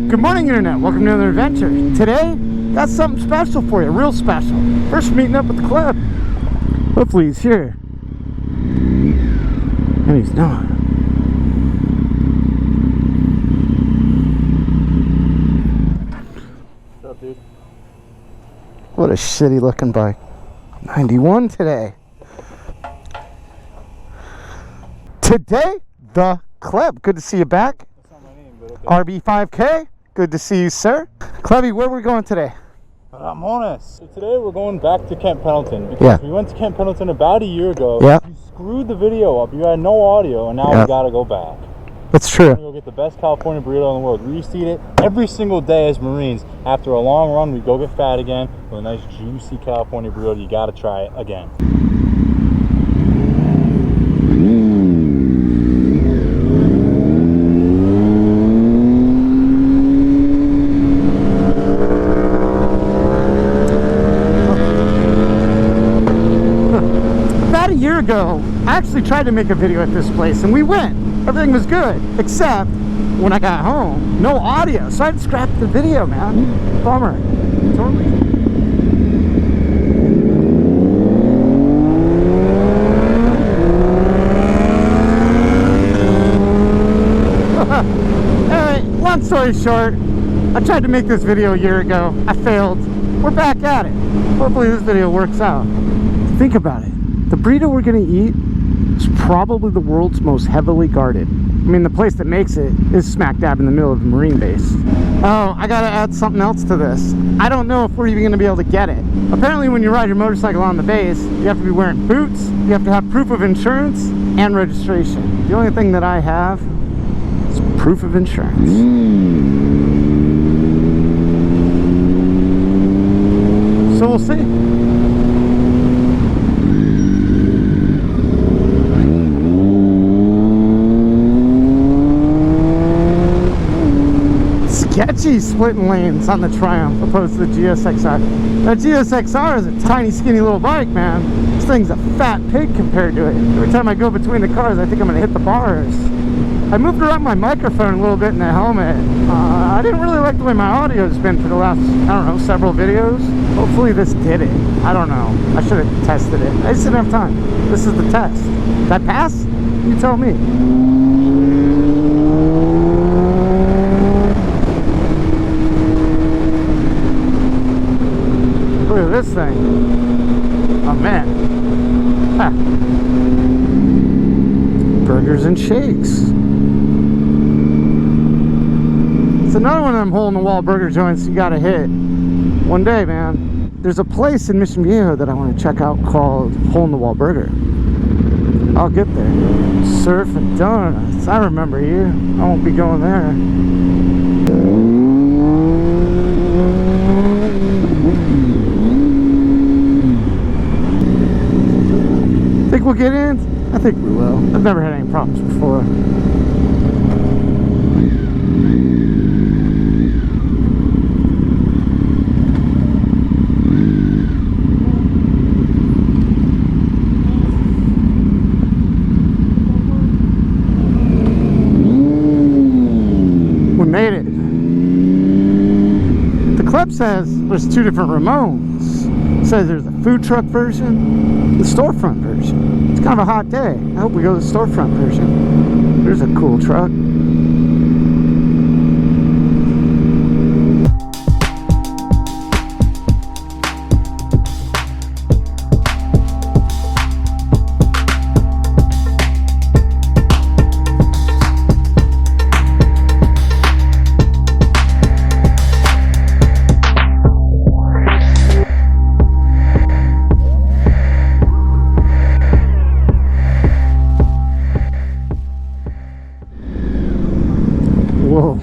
Good morning, Internet. Welcome to another adventure. Today, got something special for you, real special. First meeting up with the club. Hopefully he's here. And he's not. What's up, dude? What a shitty looking bike. 91 today. Today, the club. Good to see you back. That's not my name, but okay. RB5K. Good to see you, sir. Clubby, where are we going today? Ramones. So today we're going back to Camp Pendleton because we went to Camp Pendleton about a year ago. Yeah. You screwed the video up. You had no audio, and now we gotta go back. That's true. We're gonna go get the best California burrito in the world. We used to eat it every single day as Marines. After a long run, we go get fat again with a nice juicy California burrito. You gotta try it again. Ago, I actually tried to make a video at this place and we went. Everything was good, except when I got home, no audio. So I had to scrap the video, man. Bummer. Totally. Anyway, long story short, I tried to make this video a year ago. I failed. We're back at it. Hopefully this video works out. Think about it. The burrito we're gonna eat is probably the world's most heavily guarded. I mean, the place that makes it is smack dab in the middle of a Marine base. Oh, I gotta add something else to this. I don't know if we're even gonna be able to get it. Apparently when you ride your motorcycle on the base, you have to be wearing boots, you have to have proof of insurance and registration. The only thing that I have is proof of insurance. So we'll see. Sketchy splitting lanes on the Triumph opposed to the GSXR. That GSXR is a tiny skinny little bike, man. This thing's a fat pig compared to it. Every time I go between the cars, I think I'm gonna hit the bars. I moved around my microphone a little bit in the helmet. I didn't really like the way my audio's been for the last, I don't know, several videos. Hopefully this did it. I don't know. I should have tested it. I just didn't have time. This is the test. Did I pass? You tell me. Look at this thing. Oh man. Ha. Burgers and shakes. It's another one of them hole-in-the-wall burger joints you gotta hit. One day, man. There's a place in Mission Viejo that I want to check out called Hole-in-the-Wall Burger. I'll get there. Surf and Donuts. I remember you. I won't be going there. Think we'll get in? I think we will. I've never had any problems before. We made it. The club says there's two different Ramones. It says there's a food truck version, the storefront version. It's kind of a hot day. I hope we go to the storefront version. There's a cool truck. Whoa.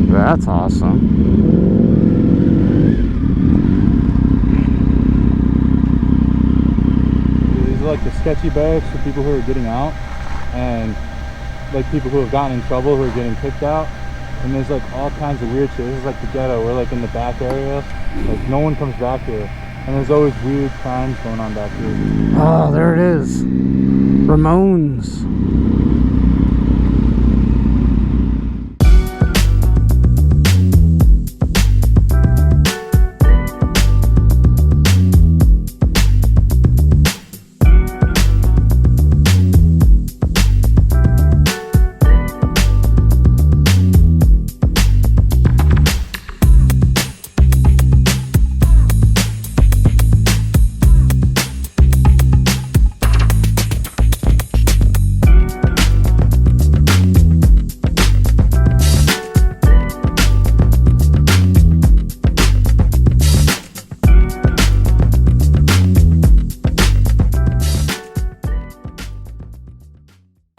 That's awesome. These are like the sketchy bags for people who are getting out, and like people who have gotten in trouble who are getting kicked out. And there's like all kinds of weird shit. This is like the ghetto. We're like in the back area. Like no one comes back here. And there's always weird crimes going on back here. Oh, there it is. Ramones.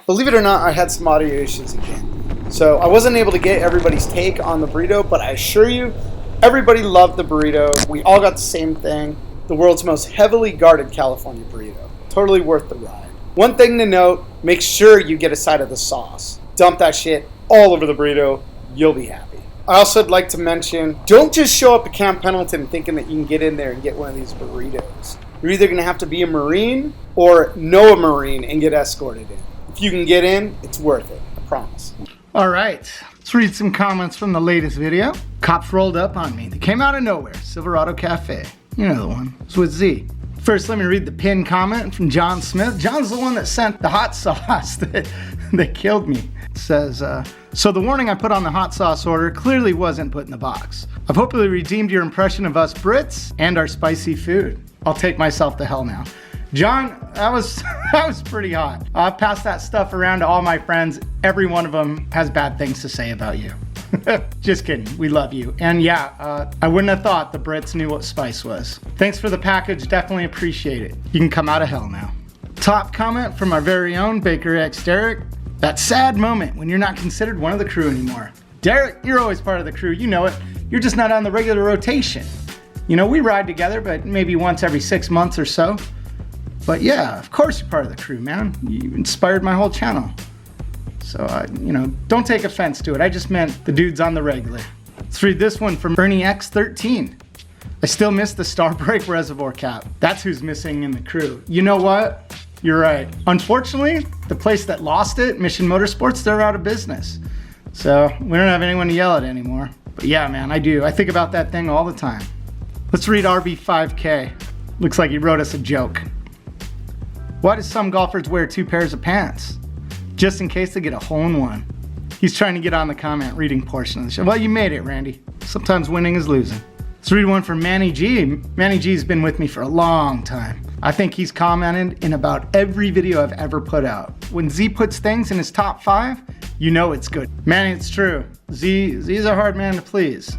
Believe it or not, I had some audio issues again. So I wasn't able to get everybody's take on the burrito, but I assure you, everybody loved the burrito. We all got the same thing. The world's most heavily guarded California burrito. Totally worth the ride. One thing to note, make sure you get a side of the sauce. Dump that shit all over the burrito. You'll be happy. I also would like to mention, don't just show up at Camp Pendleton thinking that you can get in there and get one of these burritos. You're either going to have to be a Marine or know a Marine and get escorted in. If you can get in, it's worth it. I promise. All right, let's read some comments from the latest video. Cops rolled up on me. They came out of nowhere. Silverado Cafe. You know the one. It's with Z. First, let me read the pinned comment from John Smith. John's the one that sent the hot sauce that killed me. It says, so the warning I put on the hot sauce order clearly wasn't put in the box. I've hopefully redeemed your impression of us Brits and our spicy food. I'll take myself to hell now. John, that was pretty hot. I've passed that stuff around to all my friends. Every one of them has bad things to say about you. Just kidding, we love you. And yeah, I wouldn't have thought the Brits knew what spice was. Thanks for the package, definitely appreciate it. You can come out of hell now. Top comment from our very own Baker X Derek. That sad moment when you're not considered one of the crew anymore. Derek, you're always part of the crew, you know it. You're just not on the regular rotation. You know, we ride together, but maybe once every 6 months or so. But yeah, of course you're part of the crew, man. You inspired my whole channel. So, you know, don't take offense to it. I just meant the dudes on the regular. Let's read this one from Bernie X13. I still miss the Starbreak reservoir cap. That's who's missing in the crew. You know what? You're right. Unfortunately, the place that lost it, Mission Motorsports, they're out of business. So we don't have anyone to yell at anymore. But yeah, man, I do. I think about that thing all the time. Let's read RB5K. Looks like he wrote us a joke. Why do some golfers wear 2 pairs of pants? Just in case they get a hole in one. He's trying to get on the comment reading portion of the show. Well, you made it, Randy. Sometimes winning is losing. Let's read one from Manny G. Manny G's been with me for a long time. I think he's commented in about every video I've ever put out. When Z puts things in his top 5, you know it's good. Manny, it's true. Z's a hard man to please.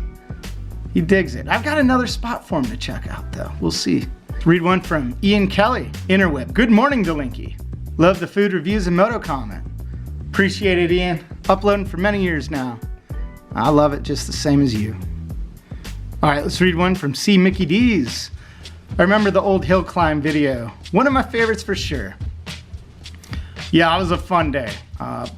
He digs it. I've got another spot for him to check out though. We'll see. Read one from Ian Kelly, Interweb. Good morning, Delinquent. Love the food reviews and moto comment. Appreciate it, Ian. Uploading for many years now. I love it just the same as you. All right, let's read one from C. Mickey D's. I remember the old hill climb video. One of my favorites for sure. Yeah, it was a fun day.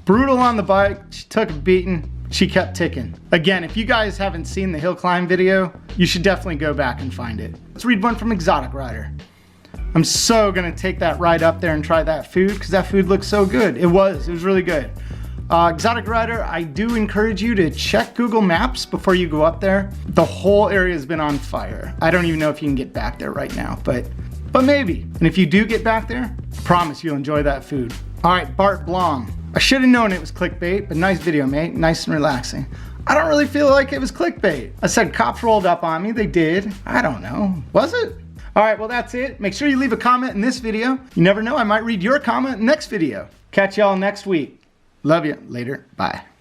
Brutal on the bike. She took a beating. She kept ticking. Again, if you guys haven't seen the hill climb video, you should definitely go back and find it. Let's read one from Exotic Rider. I'm so gonna take that ride up there and try that food because that food looks so good. It was really good. Exotic Rider, I do encourage you to check Google Maps before you go up there. The whole area has been on fire. I don't even know if you can get back there right now, but maybe. And if you do get back there, I promise you'll enjoy that food. All right, Bart Blom. I should have known it was clickbait, but nice video, mate. Nice and relaxing. I don't really feel like it was clickbait. I said cops rolled up on me. They did. I don't know. Was it? All right, well, that's it. Make sure you leave a comment in this video. You never know, I might read your comment in the next video. Catch y'all next week. Love you. Later. Bye.